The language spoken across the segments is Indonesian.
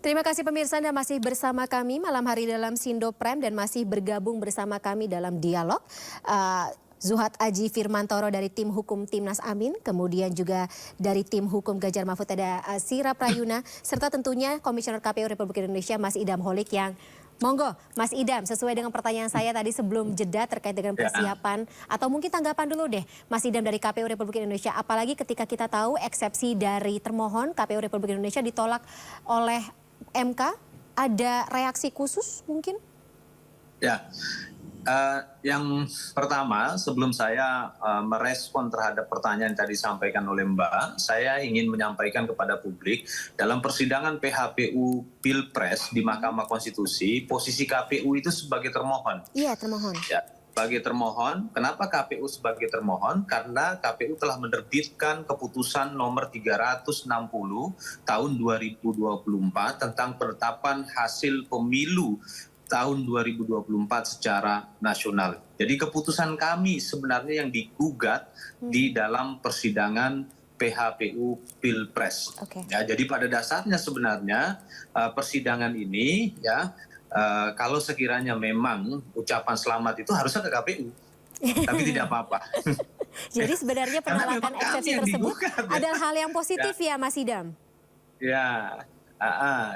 Terima kasih pemirsa Anda masih bersama kami malam hari dalam Sindo Prime dan masih bergabung bersama kami dalam dialog. Zuhad Aji Firmantoro dari tim hukum Timnas Amin, kemudian juga dari tim hukum Ganjar Mahfud ada Sira Prayuna, serta tentunya Komisioner KPU Republik Indonesia Mas Idam Holik yang monggo Mas Idam sesuai dengan pertanyaan saya tadi sebelum jeda terkait dengan persiapan atau mungkin tanggapan dulu deh Mas Idam dari KPU Republik Indonesia, apalagi ketika kita tahu eksepsi dari termohon KPU Republik Indonesia ditolak oleh MK, ada reaksi khusus mungkin? Ya, yang pertama sebelum saya merespon terhadap pertanyaan yang tadi disampaikan oleh Mbak, saya ingin menyampaikan kepada publik dalam persidangan PHPU Pilpres di Mahkamah Konstitusi, posisi KPU itu sebagai termohon. Iya, termohon. Ya. Sebagai termohon, kenapa KPU sebagai termohon? Karena KPU telah menerbitkan keputusan nomor 360 tahun 2024 tentang penetapan hasil pemilu tahun 2024 secara nasional. Jadi keputusan kami sebenarnya yang digugat di dalam persidangan PHPU Pilpres. Ya, jadi pada dasarnya sebenarnya persidangan ini ya, kalau sekiranya memang ucapan selamat itu harusnya ke KPU, tapi tidak apa-apa. Jadi sebenarnya penolakan eksepsi tersebut adalah hal yang positif ya Mas Idam? Ya,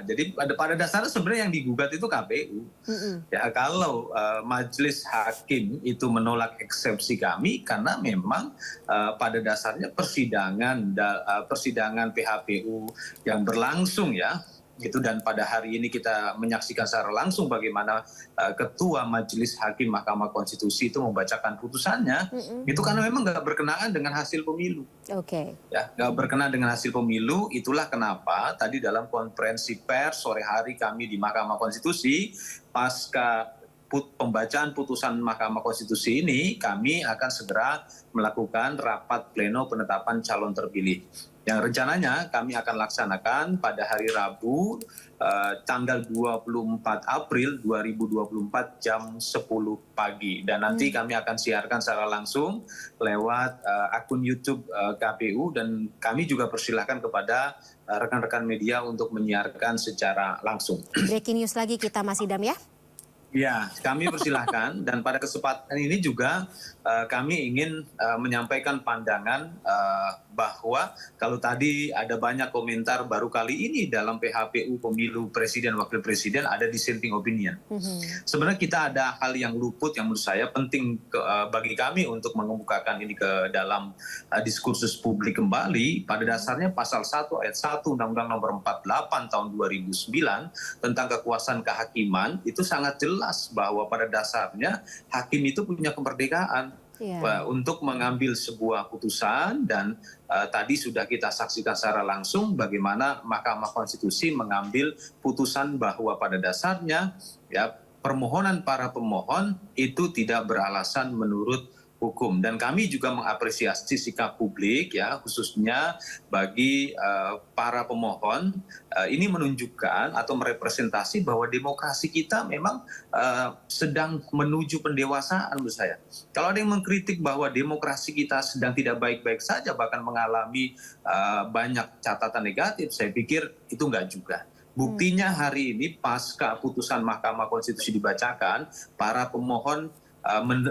jadi pada dasarnya sebenarnya yang digugat itu KPU. Ya, kalau majelis hakim itu menolak eksepsi kami karena memang pada dasarnya persidangan PHPU yang berlangsung ya, gitu, dan pada hari ini kita menyaksikan secara langsung bagaimana Ketua Majelis Hakim Mahkamah Konstitusi itu membacakan putusannya, itu karena memang nggak berkenaan dengan hasil pemilu. Ya, nggak berkenaan dengan hasil pemilu, itulah kenapa tadi dalam konferensi pers sore hari kami di Mahkamah Konstitusi, pasca pembacaan putusan Mahkamah Konstitusi ini, kami akan segera melakukan rapat pleno penetapan calon terpilih. Yang rencananya kami akan laksanakan pada hari Rabu tanggal 24 April 2024 jam 10 pagi. Dan nanti kami akan siarkan secara langsung lewat akun YouTube KPU, dan kami juga persilahkan kepada rekan-rekan media untuk menyiarkan secara langsung. Breaking news lagi kita Mas Idam ya? Ya, kami persilahkan, dan pada kesempatan ini juga kami ingin menyampaikan pandangan bahwa kalau tadi ada banyak komentar baru kali ini dalam PHPU pemilu presiden wakil presiden ada dissenting opinion. Sebenarnya kita ada hal yang luput yang menurut saya penting bagi kami untuk mengemukakan ini ke dalam diskursus publik kembali. Pada dasarnya pasal 1 ayat 1 Undang-Undang nomor 48 tahun 2009 tentang kekuasaan kehakiman itu sangat jelas bahwa pada dasarnya hakim itu punya kemerdekaan untuk mengambil sebuah putusan, dan tadi sudah kita saksikan secara langsung bagaimana Mahkamah Konstitusi mengambil putusan bahwa pada dasarnya ya permohonan para pemohon itu tidak beralasan menurut hukum. Dan kami juga mengapresiasi sikap publik ya, khususnya bagi para pemohon. Ini menunjukkan atau merepresentasi bahwa demokrasi kita memang sedang menuju pendewasaan menurut saya. Kalau ada yang mengkritik bahwa demokrasi kita sedang tidak baik-baik saja, bahkan mengalami banyak catatan negatif, saya pikir itu enggak juga. Buktinya hari ini pasca putusan Mahkamah Konstitusi dibacakan, para pemohon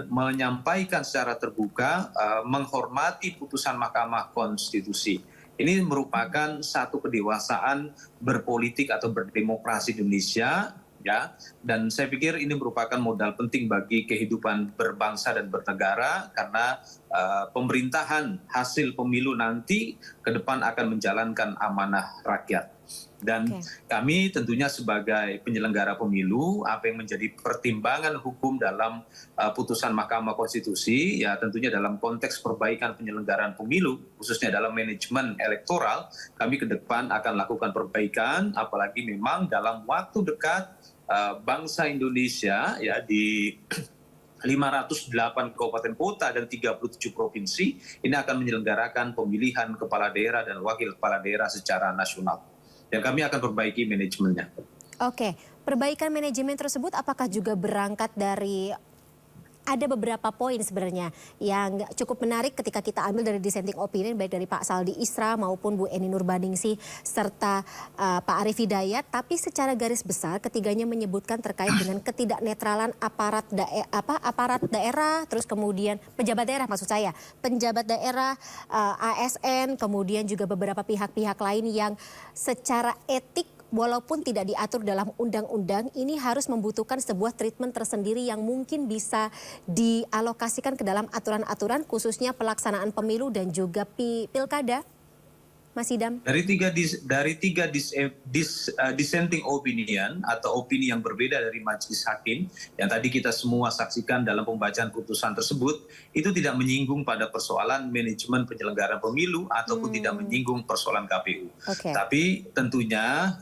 menyampaikan secara terbuka menghormati putusan Mahkamah Konstitusi. Ini merupakan satu kedewasaan berpolitik atau berdemokrasi Indonesia ya, dan saya pikir ini merupakan modal penting bagi kehidupan berbangsa dan bernegara, karena pemerintahan hasil pemilu nanti ke depan akan menjalankan amanah rakyat. Dan kami tentunya sebagai penyelenggara pemilu, apa yang menjadi pertimbangan hukum dalam putusan Mahkamah Konstitusi, ya tentunya dalam konteks perbaikan penyelenggaraan pemilu, khususnya dalam manajemen elektoral, kami ke depan akan lakukan perbaikan, apalagi memang dalam waktu dekat bangsa Indonesia ya di 508 kabupaten kota dan 37 provinsi ini akan menyelenggarakan pemilihan kepala daerah dan wakil kepala daerah secara nasional. Dan kami akan perbaiki manajemennya. Oke, perbaikan manajemen tersebut apakah juga berangkat dari ada beberapa poin sebenarnya yang cukup menarik ketika kita ambil dari dissenting opinion baik dari Pak Saldi Isra maupun Bu Eni Nurbaningsih serta Pak Arief Hidayat, tapi secara garis besar ketiganya menyebutkan terkait dengan ketidaknetralan aparat daerah, terus kemudian pejabat daerah maksud saya, penjabat daerah, ASN, kemudian juga beberapa pihak-pihak lain yang secara etik walaupun tidak diatur dalam undang-undang, ini harus membutuhkan sebuah treatment tersendiri yang mungkin bisa dialokasikan ke dalam aturan-aturan khususnya pelaksanaan pemilu dan juga pilkada. Mas Idam. Dari tiga dissenting opinion atau opini yang berbeda dari majelis hakim yang tadi kita semua saksikan dalam pembacaan putusan tersebut, itu tidak menyinggung pada persoalan manajemen penyelenggaraan pemilu ataupun tidak menyinggung persoalan KPU. Okay. Tapi tentunya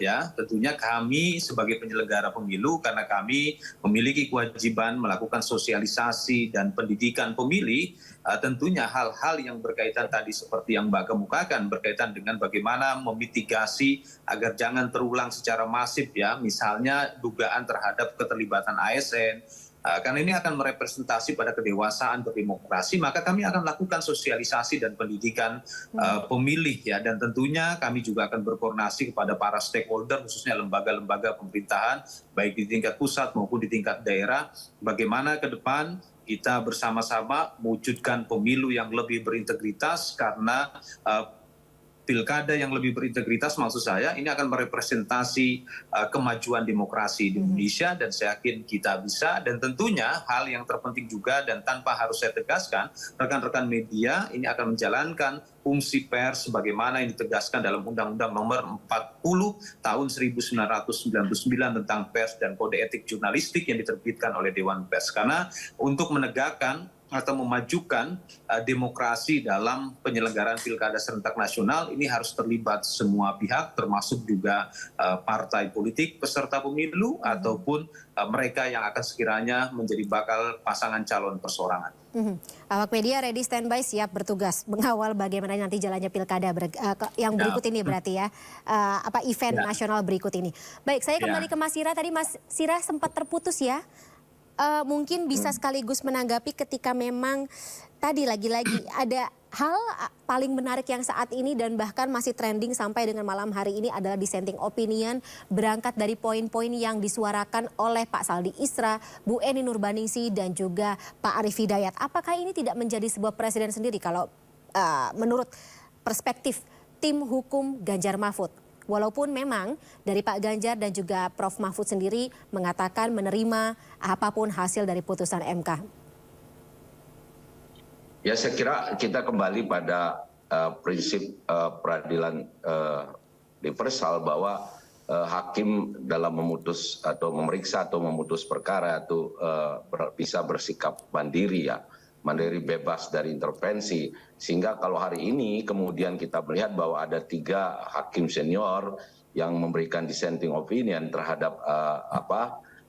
kami sebagai penyelenggara pemilu, karena kami memiliki kewajiban melakukan sosialisasi dan pendidikan pemilih, tentunya hal-hal yang berkaitan tadi seperti yang Mbak kemukakan berkaitan dengan bagaimana memitigasi agar jangan terulang secara masif ya, misalnya dugaan terhadap keterlibatan ASN, karena ini akan merepresentasi pada kedewasaan berdemokrasi, maka kami akan lakukan sosialisasi dan pendidikan pemilih ya, dan tentunya kami juga akan berkoordinasi kepada para stakeholder khususnya lembaga-lembaga pemerintahan baik di tingkat pusat maupun di tingkat daerah, bagaimana ke depan kita bersama-sama mewujudkan pemilu yang lebih berintegritas, karena pilkada yang lebih berintegritas maksud saya ini akan merepresentasi kemajuan demokrasi di Indonesia, dan saya yakin kita bisa. Dan tentunya hal yang terpenting juga dan tanpa harus saya tegaskan, rekan-rekan media ini akan menjalankan fungsi pers sebagaimana yang ditegaskan dalam Undang-Undang Nomor 40 Tahun 1999 tentang pers dan kode etik jurnalistik yang diterbitkan oleh Dewan Pers, karena untuk menegakkan atau memajukan demokrasi dalam penyelenggaraan pilkada serentak nasional ini harus terlibat semua pihak, termasuk juga partai politik peserta pemilu ataupun mereka yang akan sekiranya menjadi bakal pasangan calon perseorangan. Awak media ready standby siap bertugas mengawal bagaimana nanti jalannya pilkada yang berikut ini berarti ya, event nasional berikut ini. Baik, saya kembali ke Mas Sira. Tadi Mas Sira sempat terputus ya. Mungkin bisa sekaligus menanggapi ketika memang tadi lagi-lagi ada hal paling menarik yang saat ini dan bahkan masih trending sampai dengan malam hari ini adalah dissenting opinion berangkat dari poin-poin yang disuarakan oleh Pak Saldi Isra, Bu Eni Nurbaningsih dan juga Pak Arief Hidayat. Apakah ini tidak menjadi sebuah presiden sendiri kalau menurut perspektif tim hukum Ganjar Mahfud? Walaupun memang dari Pak Ganjar dan juga Prof Mahfud sendiri mengatakan menerima apapun hasil dari putusan MK. Ya, saya kira kita kembali pada prinsip peradilan universal bahwa hakim dalam memutus atau memeriksa atau memutus perkara itu bisa bersikap mandiri ya. Mandiri bebas dari intervensi, sehingga kalau hari ini kemudian kita melihat bahwa ada 3 hakim senior yang memberikan dissenting opinion terhadap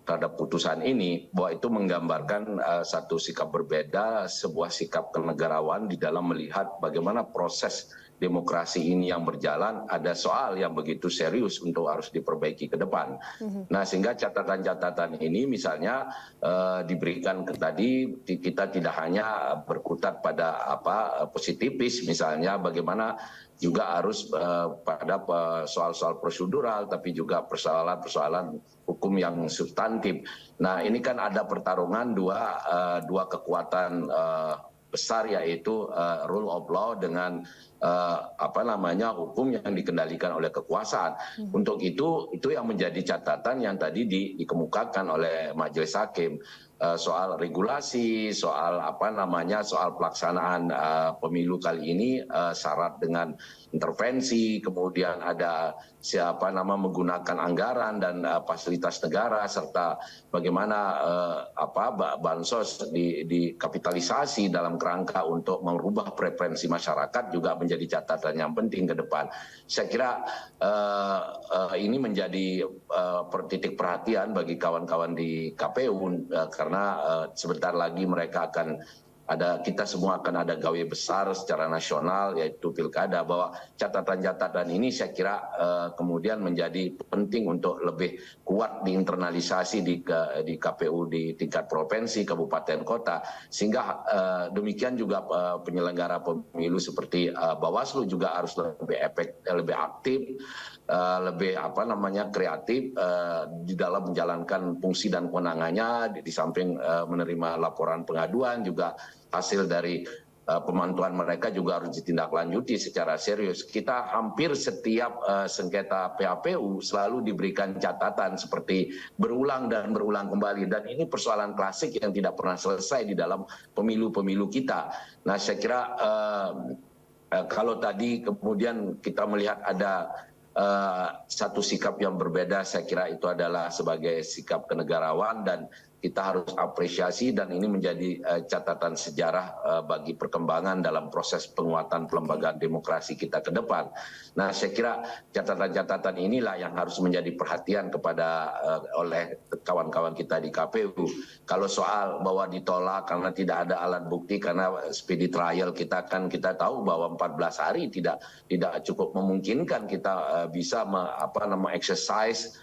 terhadap putusan ini, bahwa itu menggambarkan satu sikap berbeda, sebuah sikap kenegarawan di dalam melihat bagaimana proses demokrasi ini yang berjalan, ada soal yang begitu serius untuk harus diperbaiki ke depan. Nah, sehingga catatan-catatan ini misalnya diberikan tadi, kita tidak hanya berkutat pada positifis, misalnya bagaimana juga harus pada soal-soal prosedural, tapi juga persoalan-persoalan hukum yang substantif. Nah, ini kan ada pertarungan dua kekuatan besar, yaitu rule of law dengan hukum yang dikendalikan oleh kekuasaan. Untuk itu yang menjadi catatan yang tadi dikemukakan oleh majelis hakim, soal regulasi, soal soal pelaksanaan pemilu kali ini syarat dengan intervensi, kemudian ada menggunakan anggaran dan fasilitas negara, serta bagaimana bansos dikapitalisasi dalam kerangka untuk merubah preferensi masyarakat juga menjadi catatan yang penting ke depan. Saya kira ini menjadi titik perhatian bagi kawan-kawan di KPU karena sebentar lagi mereka akan kita semua akan ada gawe besar secara nasional yaitu pilkada, bahwa catatan-catatan ini saya kira kemudian menjadi penting untuk lebih kuat diinternalisasi di KPU di tingkat provinsi, kabupaten, kota, sehingga demikian juga penyelenggara pemilu seperti Bawaslu juga harus lebih aktif, lebih kreatif di dalam menjalankan fungsi dan kewenangannya, di samping menerima laporan pengaduan juga hasil dari pemantauan mereka juga harus ditindaklanjuti secara serius. Kita hampir setiap sengketa PHPU selalu diberikan catatan seperti berulang dan berulang kembali, dan ini persoalan klasik yang tidak pernah selesai di dalam pemilu-pemilu kita. Nah, saya kira kalau tadi kemudian kita melihat ada satu sikap yang berbeda, saya kira itu adalah sebagai sikap kenegarawan dan kita harus apresiasi, dan ini menjadi catatan sejarah bagi perkembangan dalam proses penguatan pelembagaan demokrasi kita ke depan. Nah, saya kira catatan-catatan inilah yang harus menjadi perhatian oleh kawan-kawan kita di KPU. Kalau soal bahwa ditolak karena tidak ada alat bukti, karena speedy trial kita tahu bahwa 14 hari tidak cukup memungkinkan kita bisa exercise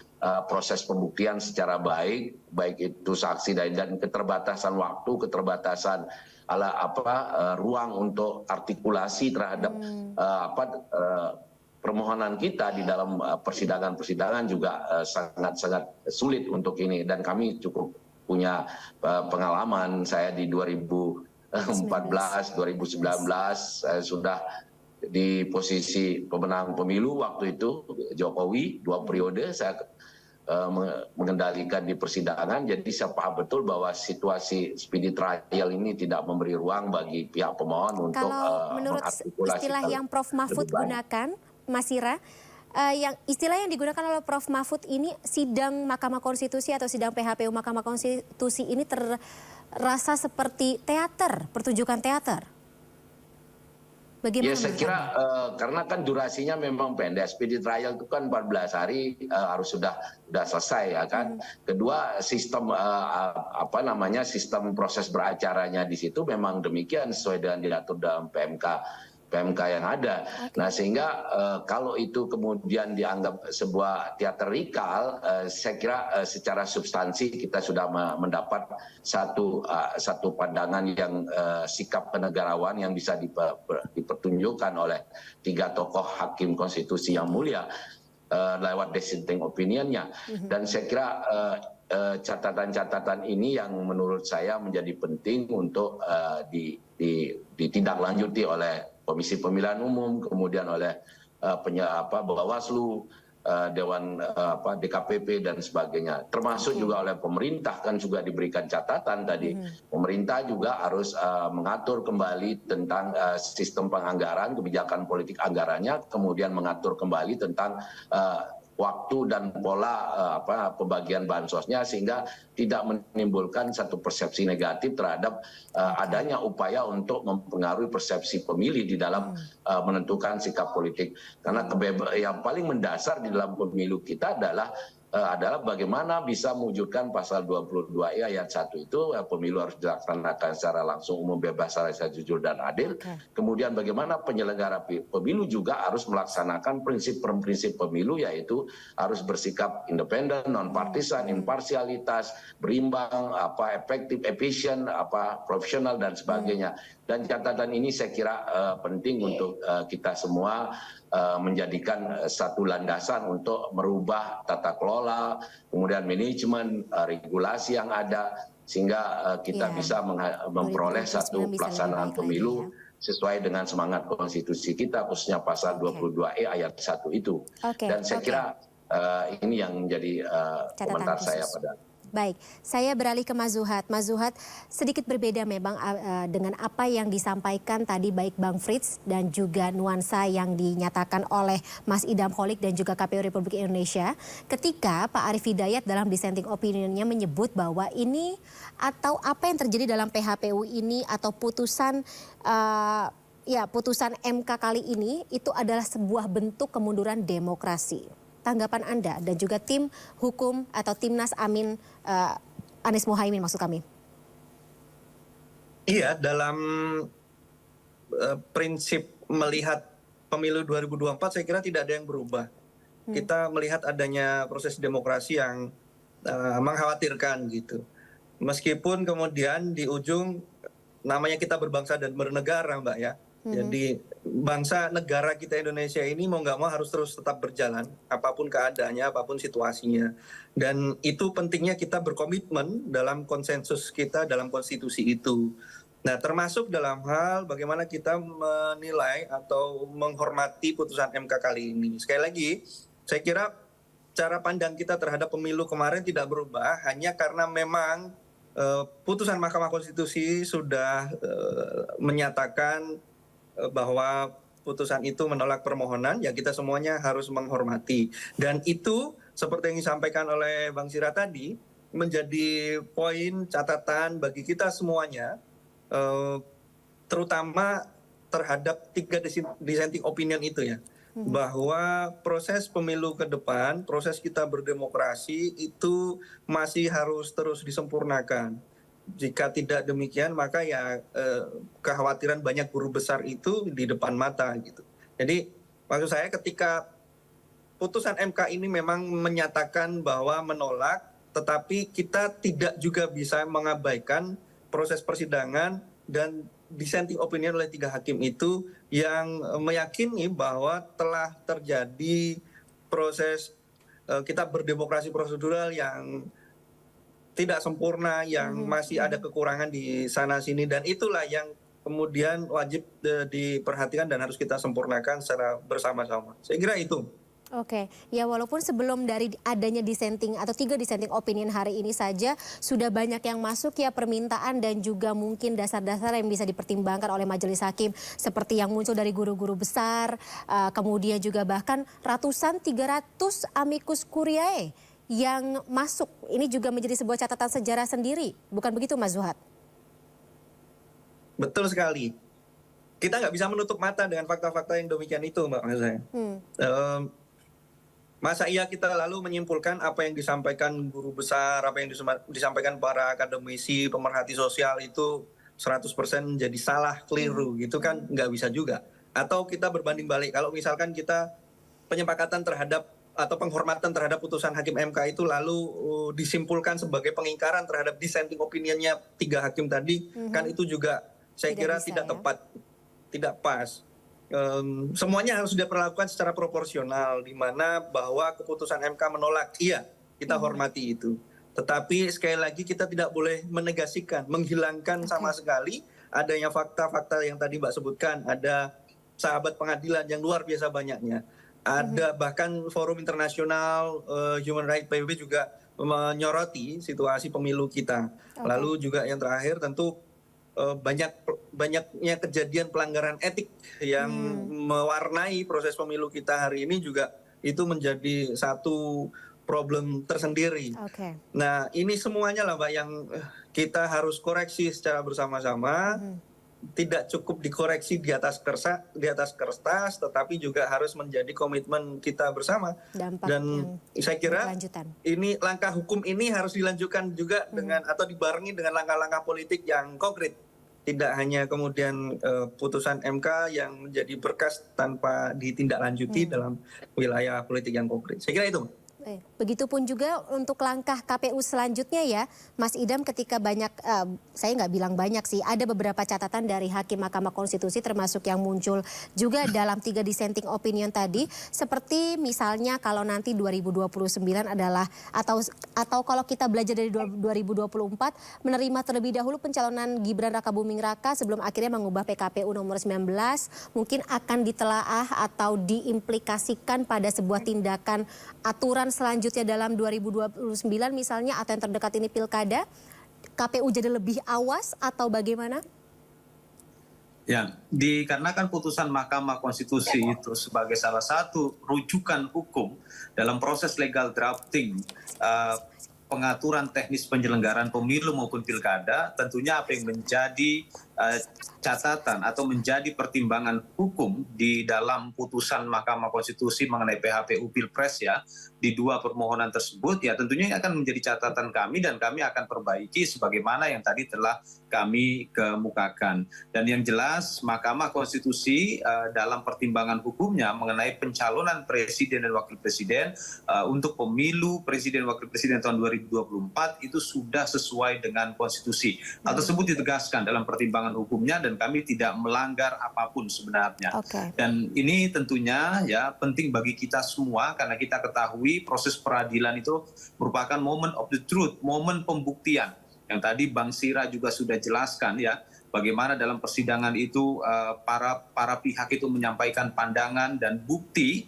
proses pembuktian secara baik itu saksi dan keterbatasan waktu, keterbatasan ruang untuk artikulasi terhadap permohonan kita di dalam persidangan juga sangat sulit untuk ini, dan kami cukup punya pengalaman. Saya di 2014, 2019 saya sudah di posisi pemenang pemilu waktu itu, Jokowi 2 periode saya mengendalikan di persidangan. Jadi saya paham betul bahwa situasi speedy trial ini tidak memberi ruang bagi pihak pemohon untuk menurut istilah yang Prof. Mahfud gunakan, Mas Ira, istilah yang digunakan oleh Prof. Mahfud ini, sidang Mahkamah Konstitusi atau sidang PHPU Mahkamah Konstitusi ini terasa seperti teater, pertunjukan teater. Bagaimana? Ya, saya kira karena kan durasinya memang pendek. Speedy trial itu kan 14 hari harus sudah selesai, ya kan. Kedua, sistem sistem proses beracaranya di situ memang demikian sesuai dengan diatur dalam PMK yang ada. Nah, sehingga kalau itu kemudian dianggap sebuah teatrikal, saya kira secara substansi kita sudah mendapat satu pandangan yang sikap kenegarawan yang bisa dipertunjukkan oleh 3 tokoh hakim konstitusi yang mulia lewat dissenting opinionnya. Dan saya kira catatan-catatan ini yang menurut saya menjadi penting untuk ditindaklanjuti oleh Komisi Pemilihan Umum, kemudian oleh Bawaslu, Dewan DKPP dan sebagainya, termasuk juga oleh pemerintah kan juga diberikan catatan tadi. Pemerintah juga harus mengatur kembali tentang sistem penganggaran, kebijakan politik anggarannya, kemudian mengatur kembali tentang waktu dan pola pembagian bansosnya, sehingga tidak menimbulkan satu persepsi negatif terhadap adanya upaya untuk mempengaruhi persepsi pemilih di dalam menentukan sikap politik. Karena yang paling mendasar di dalam pemilu kita adalah bagaimana bisa mewujudkan pasal 22E ayat 1 itu, pemilu harus dilaksanakan secara langsung, umum, bebas, rahasia, jujur, dan adil. Kemudian bagaimana penyelenggara pemilu juga harus melaksanakan prinsip-prinsip pemilu, yaitu harus bersikap independen, non-partisan, imparsialitas, berimbang, efektif, efisien, profesional, dan sebagainya. Dan catatan ini saya kira penting untuk kita semua menjadikan satu landasan untuk merubah tata kelola, kemudian manajemen, regulasi yang ada, sehingga kita bisa memperoleh satu pelaksanaan pemilu sesuai dengan semangat konstitusi kita, khususnya pasal 22E ayat 1 itu. Dan saya kira ini yang menjadi komentar saya pada. Baik, saya beralih ke Mas Zuhad. Mas Zuhad, sedikit berbeda memang dengan apa yang disampaikan tadi baik Bang Frits dan juga nuansa yang dinyatakan oleh Mas Idham Holik dan juga KPU Republik Indonesia, ketika Pak Arief Hidayat dalam dissenting opinionnya menyebut bahwa ini atau apa yang terjadi dalam PHPU ini atau putusan MK kali ini itu adalah sebuah bentuk kemunduran demokrasi. Tanggapan Anda dan juga tim hukum atau Timnas Amin Anies Mohaimin maksud kami. Iya, dalam prinsip melihat pemilu 2024 saya kira tidak ada yang berubah. Kita melihat adanya proses demokrasi yang mengkhawatirkan gitu. Meskipun kemudian di ujung namanya kita berbangsa dan bernegara, Mbak ya. Jadi bangsa negara kita Indonesia ini mau nggak mau harus terus tetap berjalan, apapun keadaannya, apapun situasinya. Dan itu pentingnya kita berkomitmen dalam konsensus kita dalam konstitusi itu. Nah, termasuk dalam hal bagaimana kita menilai atau menghormati putusan MK kali ini. Sekali lagi, saya kira cara pandang kita terhadap pemilu kemarin tidak berubah, hanya karena memang putusan Mahkamah Konstitusi sudah menyatakan bahwa putusan itu menolak permohonan, ya kita semuanya harus menghormati. Dan itu seperti yang disampaikan oleh Bang Sira tadi, menjadi poin catatan bagi kita semuanya, terutama terhadap 3 dissenting opinion itu ya. Bahwa proses pemilu ke depan, proses kita berdemokrasi itu masih harus terus disempurnakan. Jika tidak demikian, maka ya kekhawatiran banyak guru besar itu di depan mata gitu. Jadi maksud saya ketika putusan MK ini memang menyatakan bahwa menolak, tetapi kita tidak juga bisa mengabaikan proses persidangan dan dissenting opinion oleh 3 hakim itu yang meyakini bahwa telah terjadi proses kita berdemokrasi prosedural yang tidak sempurna, yang masih ada kekurangan di sana sini, dan itulah yang kemudian wajib diperhatikan dan harus kita sempurnakan secara bersama-sama. Saya kira itu. Oke, ya walaupun sebelum dari adanya dissenting atau 3 dissenting opinion hari ini saja sudah banyak yang masuk ya permintaan dan juga mungkin dasar-dasar yang bisa dipertimbangkan oleh majelis hakim seperti yang muncul dari guru-guru besar, kemudian juga bahkan ratusan 300 amicus curiae yang masuk. Ini juga menjadi sebuah catatan sejarah sendiri, bukan begitu Mas Zuhad? Betul sekali. Kita nggak bisa menutup mata dengan fakta-fakta yang demikian itu, Mbak, maksud saya. Masa iya kita lalu menyimpulkan apa yang disampaikan guru besar, apa yang disampaikan para akademisi, pemerhati sosial itu 100% menjadi salah, keliru gitu kan, nggak bisa juga. Atau kita berbanding balik, kalau misalkan kita penyepakatan terhadap atau penghormatan terhadap putusan hakim MK itu lalu disimpulkan sebagai pengingkaran terhadap dissenting opinionnya 3 hakim tadi, kan itu juga saya kira tidak tepat, tidak pas. Semuanya harus diperlakukan secara proporsional, di mana bahwa keputusan MK menolak, iya kita hormati itu. Tetapi sekali lagi kita tidak boleh menegasikan, menghilangkan sama sekali adanya fakta-fakta yang tadi Mbak sebutkan. Ada sahabat pengadilan yang luar biasa banyaknya. Ada bahkan forum internasional, Human Rights PBB juga menyoroti situasi pemilu kita. Lalu juga yang terakhir tentu banyaknya kejadian pelanggaran etik yang mewarnai proses pemilu kita hari ini juga itu menjadi satu problem tersendiri. Nah, ini semuanya lah Mbak yang kita harus koreksi secara bersama-sama. Tidak cukup dikoreksi di atas kertas, tetapi juga harus menjadi komitmen kita bersama. Dan saya kira ini langkah hukum ini harus dilanjutkan juga dengan atau dibarengi dengan langkah-langkah politik yang konkret. Tidak hanya kemudian putusan MK yang menjadi berkas tanpa ditindaklanjuti dalam wilayah politik yang konkret. Saya kira itu. Begitupun juga untuk langkah KPU selanjutnya ya, Mas Idam, ketika banyak, saya nggak bilang banyak sih, ada beberapa catatan dari Hakim Mahkamah Konstitusi termasuk yang muncul juga dalam 3 dissenting opinion tadi, seperti misalnya kalau nanti 2029 adalah, atau kalau kita belajar dari 2024, menerima terlebih dahulu pencalonan Gibran Rakabuming Raka sebelum akhirnya mengubah PKPU nomor 19, mungkin akan ditelaah atau diimplikasikan pada sebuah tindakan aturan selanjutnya dalam 2029 misalnya, atau yang terdekat ini pilkada, KPU jadi lebih awas atau bagaimana? Ya, dikarenakan putusan Mahkamah Konstitusi itu sebagai salah satu rujukan hukum dalam proses legal drafting pengaturan teknis penyelenggaraan pemilu maupun pilkada, tentunya apa yang menjadi catatan atau menjadi pertimbangan hukum di dalam putusan Mahkamah Konstitusi mengenai PHPU Pilpres ya di dua permohonan tersebut, ya tentunya akan menjadi catatan kami dan kami akan perbaiki sebagaimana yang tadi telah kami kemukakan. Dan yang jelas Mahkamah Konstitusi dalam pertimbangan hukumnya mengenai pencalonan presiden dan wakil presiden untuk pemilu presiden wakil presiden tahun 2024 itu sudah sesuai dengan konstitusi. Hal tersebut ditegaskan dalam pertimbangan hukumnya dan kami tidak melanggar apapun sebenarnya. Dan ini tentunya ya penting bagi kita semua karena kita ketahui proses peradilan itu merupakan moment of the truth, momen pembuktian. Yang tadi Bang Sira juga sudah jelaskan ya, bagaimana dalam persidangan itu para pihak itu menyampaikan pandangan dan bukti.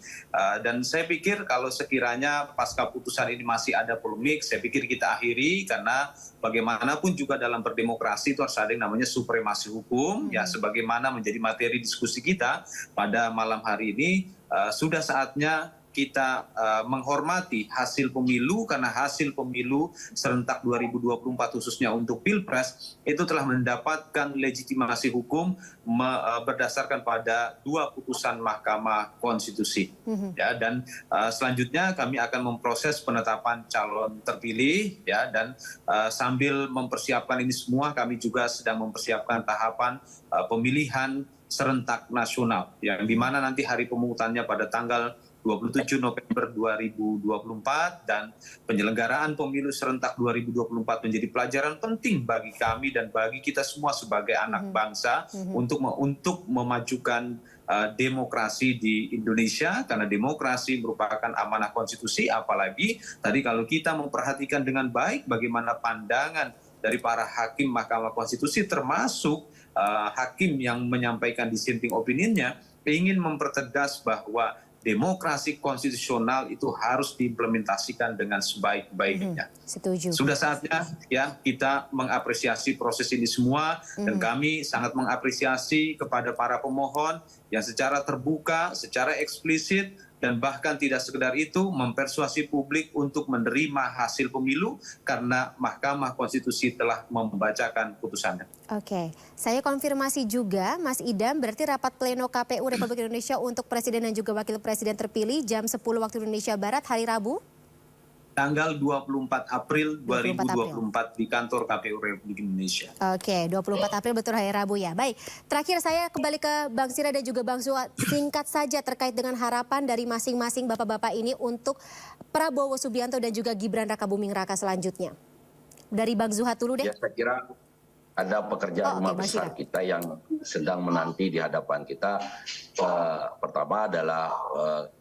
Dan saya pikir kalau sekiranya pasca putusan ini masih ada polemik, saya pikir kita akhiri karena bagaimanapun juga dalam berdemokrasi itu harus ada yang namanya supremasi hukum. Ya, sebagaimana menjadi materi diskusi kita pada malam hari ini, sudah saatnya kita menghormati hasil pemilu karena hasil pemilu serentak 2024 khususnya untuk Pilpres itu telah mendapatkan legitimasi hukum berdasarkan pada dua putusan Mahkamah Konstitusi. Ya, dan selanjutnya kami akan memproses penetapan calon terpilih ya, dan sambil mempersiapkan ini semua kami juga sedang mempersiapkan tahapan pemilihan serentak nasional yang dimana nanti hari pemungutannya pada tanggal 27 November 2024 dan penyelenggaraan pemilu serentak 2024 menjadi pelajaran penting bagi kami dan bagi kita semua sebagai anak bangsa untuk memajukan demokrasi di Indonesia karena demokrasi merupakan amanah konstitusi. Apalagi tadi kalau kita memperhatikan dengan baik bagaimana pandangan dari para hakim Mahkamah Konstitusi termasuk hakim yang menyampaikan dissenting opinion-nya ingin mempertegas bahwa demokrasi konstitusional itu harus diimplementasikan dengan sebaik-baiknya. Setuju. Sudah saatnya ya kita mengapresiasi proses ini semua dan kami sangat mengapresiasi kepada para pemohon yang secara terbuka, secara eksplisit dan bahkan tidak sekedar itu mempersuasi publik untuk menerima hasil pemilu karena Mahkamah Konstitusi telah membacakan putusannya. Oke, saya konfirmasi juga Mas Idam, berarti rapat pleno KPU Republik Indonesia untuk Presiden dan juga Wakil Presiden terpilih jam 10 waktu Indonesia Barat hari Rabu? Tanggal 24 April 2024 di kantor KPU Republik Indonesia. Oke, 24 April betul hari Rabu ya. Baik, terakhir saya kembali ke Bang Sira dan juga Bang Zuhad. Singkat saja terkait dengan harapan dari masing-masing bapak-bapak ini untuk Prabowo Subianto dan juga Gibran Rakabuming Raka selanjutnya. Dari Bang Zuhad dulu deh. Ya, saya kira ada pekerjaan rumah besar kita yang sedang menanti di hadapan kita. Pertama adalah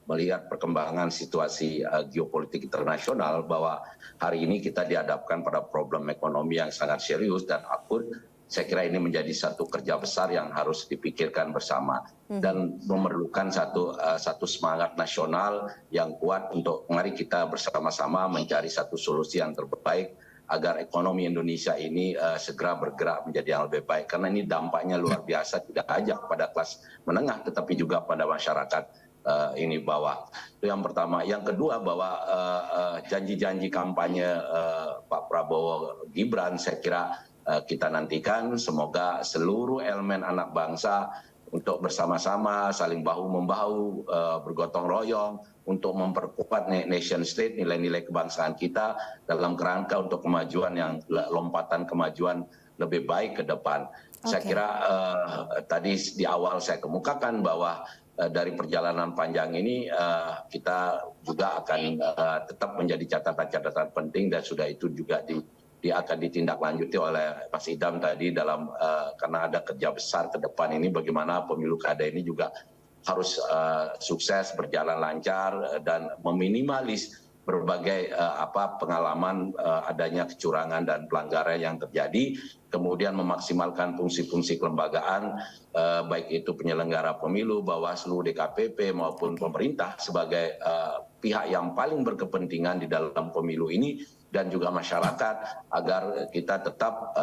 melihat perkembangan situasi geopolitik internasional bahwa hari ini kita dihadapkan pada problem ekonomi yang sangat serius dan akut. Saya kira ini menjadi satu kerja besar yang harus dipikirkan bersama dan memerlukan satu semangat nasional yang kuat untuk mari kita bersama-sama mencari satu solusi yang terbaik agar ekonomi Indonesia ini segera bergerak menjadi yang lebih baik. Karena ini dampaknya luar biasa, tidak hanya kepada kelas menengah, tetapi juga pada masyarakat ini bawah. Itu yang pertama. Yang kedua bahwa janji-janji kampanye Pak Prabowo Gibran, saya kira kita nantikan. Semoga seluruh elemen anak bangsa untuk bersama-sama saling bahu-membahu, bergotong royong, untuk memperkuat nation state, nilai-nilai kebangsaan kita dalam kerangka untuk kemajuan yang lompatan kemajuan lebih baik ke depan. Saya kira tadi di awal saya kemukakan bahwa dari perjalanan panjang ini kita juga akan tetap menjadi catatan-catatan penting dan sudah itu juga akan ditindaklanjuti oleh Mas Idam tadi dalam karena ada kerja besar ke depan ini bagaimana pemilu kada ini juga harus sukses, berjalan lancar dan meminimalis berbagai pengalaman adanya kecurangan dan pelanggaran yang terjadi, kemudian memaksimalkan fungsi-fungsi kelembagaan baik itu penyelenggara pemilu, Bawaslu, DKPP maupun pemerintah sebagai pihak yang paling berkepentingan di dalam pemilu ini dan juga masyarakat agar kita tetap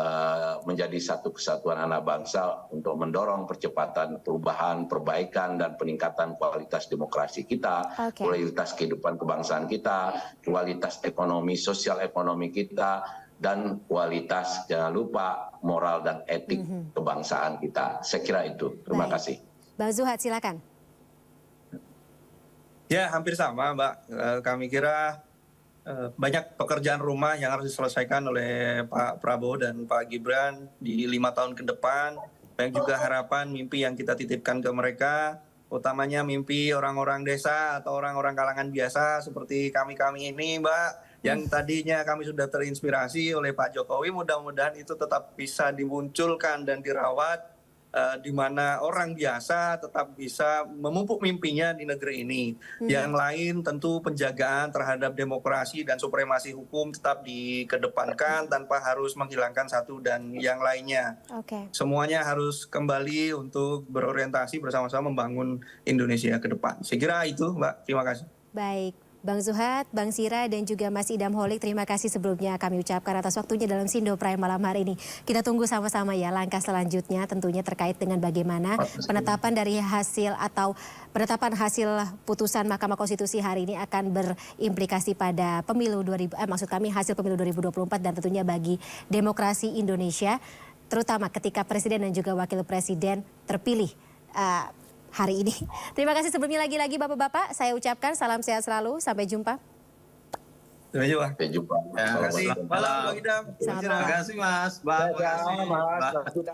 menjadi satu kesatuan anak bangsa untuk mendorong percepatan perubahan, perbaikan dan peningkatan kualitas demokrasi kita, kualitas kehidupan kebangsaan kita, kualitas ekonomi, sosial ekonomi kita, dan kualitas, jangan lupa moral dan etik kebangsaan kita. Saya kira itu. Terima Baik. kasih. Bang Zuhad, silakan. Ya, hampir sama, Mbak. Kami kira banyak pekerjaan rumah yang harus diselesaikan oleh Pak Prabowo dan Pak Gibran di 5 tahun ke depan. Banyak juga harapan, mimpi yang kita titipkan ke mereka, utamanya mimpi orang-orang desa atau orang-orang kalangan biasa seperti kami-kami ini, Mbak, yang tadinya kami sudah terinspirasi oleh Pak Jokowi. Mudah-mudahan itu tetap bisa dimunculkan dan dirawat, di mana orang biasa tetap bisa memupuk mimpinya di negeri ini. Yang lain tentu penjagaan terhadap demokrasi dan supremasi hukum tetap dikedepankan tanpa harus menghilangkan satu dan yang lainnya. Oke. Semuanya harus kembali untuk berorientasi bersama-sama membangun Indonesia ke depan. Saya kira itu, Mbak. Terima kasih. Baik. Bang Zuhad, Bang Sira, dan juga Mas Idam Holik, terima kasih sebelumnya kami ucapkan atas waktunya dalam Sindo Prime malam hari ini. Kita tunggu sama-sama ya langkah selanjutnya tentunya terkait dengan bagaimana penetapan dari hasil atau penetapan hasil putusan Mahkamah Konstitusi hari ini akan berimplikasi pada pemilu hasil pemilu 2024 dan tentunya bagi demokrasi Indonesia, terutama ketika Presiden dan juga Wakil Presiden terpilih hari ini. Terima kasih sebelumnya lagi-lagi Bapak-Bapak. Saya ucapkan salam sehat selalu. Sampai jumpa. Sampai jumpa. Sampai jumpa. Ya, Terima kasih. selamat Malam, malam. Bang Idam. Sama. Terima kasih Mas, Bang. Terima kasih, Mbak.